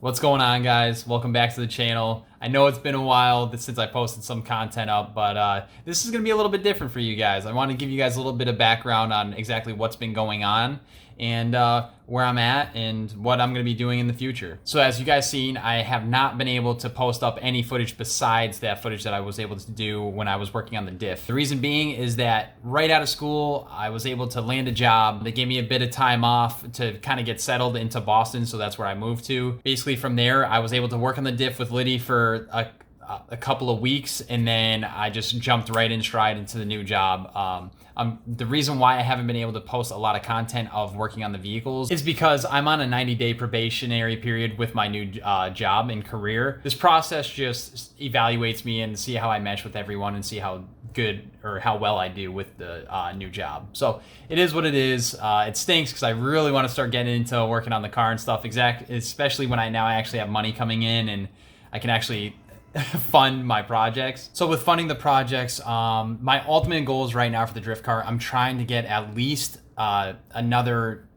What's going on, guys? Welcome back to the channel. I know it's been a while since I posted some content up, but this is going to be a little bit different for you guys. I want to give you guys a little bit of background on exactly what's been going on and where I'm at and what I'm going to be doing in the future. So as you guys seen, I have not been able to post up any footage besides that footage that I was able to do when I was working on the diff. The reason being is that right out of school, I was able to land a job. They gave me a bit of time off to kind of get settled into Boston, so that's where I moved to. Basically from there, I was able to work on the diff with Liddy for a couple of weeks, and then I just jumped right in stride into the new job. The reason why I haven't been able to post a lot of content of working on the vehicles is because I'm on a 90-day probationary period with my new job and career. This process just evaluates me and see how I mesh with everyone and see how good or how well I do with the new job. So it is what it is. It stinks because I really want to start getting into working on the car and stuff, especially when I actually have money coming in and I can actually fund my projects. So with funding the projects, my ultimate goals right now for the drift car, I'm trying to get at least another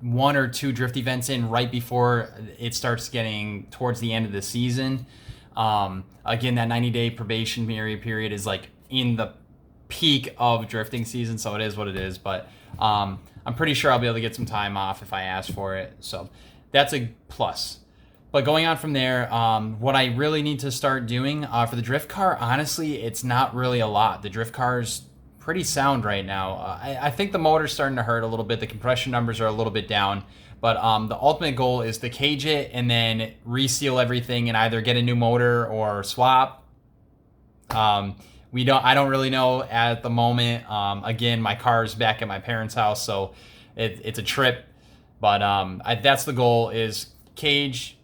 1 or 2 drift events in right before it starts getting towards the end of the season. Again, that 90-day probationary period is like in the peak of drifting season, so it is what it is. But I'm pretty sure I'll be able to get some time off if I ask for it. So that's a plus. But going on from there, what I really need to start doing for the drift car, honestly, it's not really a lot. The drift car is pretty sound right now. I think the motor's starting to hurt a little bit. The compression numbers are a little bit down. But the ultimate goal is to cage it and then reseal everything and either get a new motor or swap. I don't really know at the moment. Again, my car is back at my parents' house, so it's a trip. But that's the goal, is cage,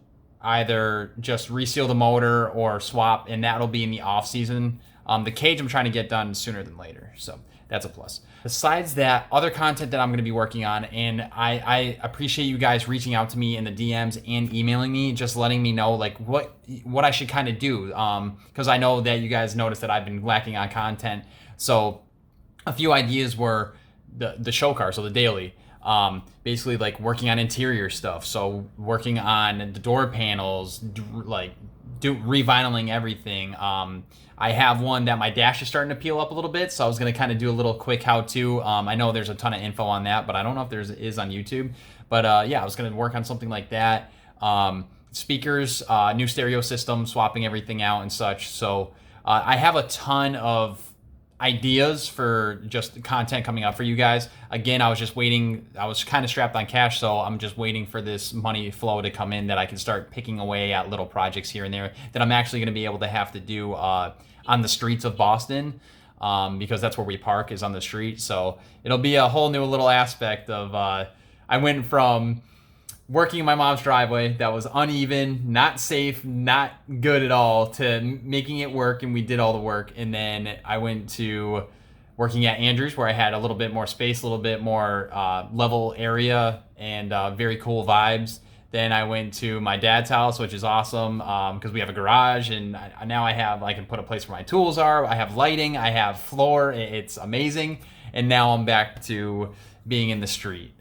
either just reseal the motor or swap, and that'll be in the off season. The cage I'm trying to get done sooner than later, so that's a plus. Besides that, other content that I'm going to be working on, and I appreciate you guys reaching out to me in the DMs and emailing me, just letting me know like what I should kind of do, because I know that you guys noticed that I've been lacking on content. So a few ideas were the show car, so the daily. Basically like working on interior stuff, so working on the door panels, revinyling everything. I have one that my dash is starting to peel up a little bit, so I was going to kind of do a little quick how-to. I know there's a ton of info on that, but I don't know if there is on YouTube. But yeah, I was going to work on something like that. Speakers, new stereo system, swapping everything out and such. So I have a ton of ideas for just content coming up for you guys. Again, I was just waiting. I was kind of strapped on cash, so I'm just waiting for this money flow to come in that I can start picking away at little projects here and there that I'm actually going to be able to have to do on the streets of Boston, because that's where we park, is on the street. So it'll be a whole new little aspect of I went from working in my mom's driveway that was uneven, not safe, not good at all, to making it work, and we did all the work. And then I went to working at Andrews, where I had a little bit more space, a little bit more level area, and very cool vibes. Then I went to my dad's house, which is awesome because we have a garage, and now I can put a place where my tools are. I have lighting, I have floor. It's amazing. And now I'm back to being in the street.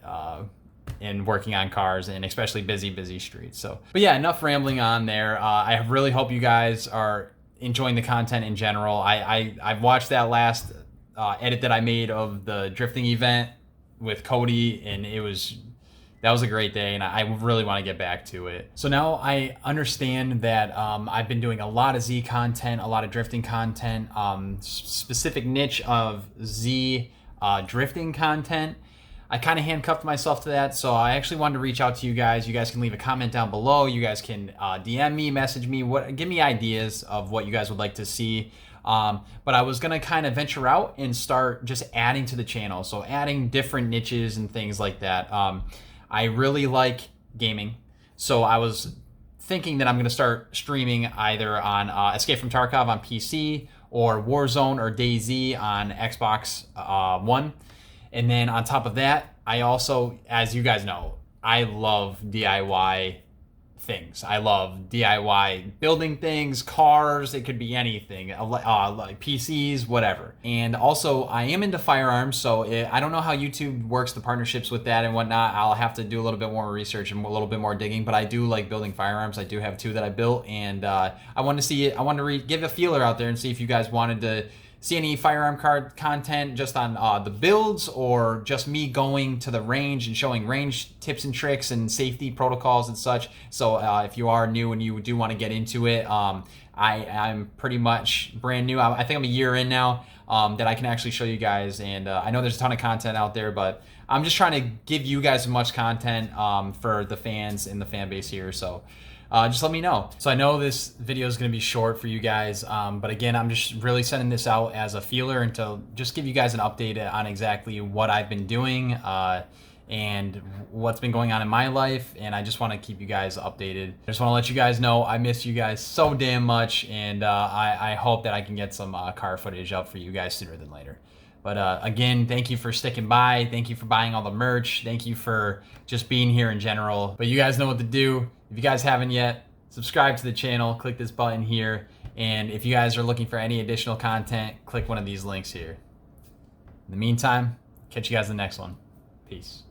And working on cars, and especially busy streets. So, but yeah, enough rambling on there. I really hope you guys are enjoying the content in general. I've watched that last edit that I made of the drifting event with Cody, and that was a great day, and I really want to get back to it. So now I understand that I've been doing a lot of Z content, a lot of drifting content, specific niche of Z drifting content. I kind of handcuffed myself to that, so I actually wanted to reach out to you guys. You guys can leave a comment down below. You guys can DM me, message me, give me ideas of what you guys would like to see. But I was going to kind of venture out and start just adding to the channel, so adding different niches and things like that. I really like gaming, so I was thinking that I'm going to start streaming either on Escape from Tarkov on PC, or Warzone or DayZ on Xbox One. And then on top of that, I also, as you guys know, I love DIY things. I love DIY building things, cars, it could be anything, like PCs, whatever. And also I am into firearms, so I don't know how YouTube works, the partnerships with that and whatnot. I'll have to do a little bit more research and a little bit more digging, but I do like building firearms. I do have 2 that I built, and I wanted to see it. I wanted to give a feeler out there and see if you guys wanted to see any firearm card content just on the builds, or just me going to the range and showing range tips and tricks and safety protocols and such. So if you are new and you do want to get into it, I'm pretty much brand new. I think I'm a year in now that I can actually show you guys, and I know there's a ton of content out there, but I'm just trying to give you guys as much content for the fans and the fan base here. So just let me know. So I know this video is going to be short for you guys, but again, I'm just really sending this out as a feeler and to just give you guys an update on exactly what I've been doing and what's been going on in my life, and I just want to keep you guys updated. I just want to let you guys know I miss you guys so damn much, and I hope that I can get some car footage up for you guys sooner than later. But again, thank you for sticking by. Thank you for buying all the merch. Thank you for just being here in general. But you guys know what to do. If you guys haven't yet, subscribe to the channel, click this button here. And if you guys are looking for any additional content, click one of these links here. In the meantime, catch you guys in the next one. Peace.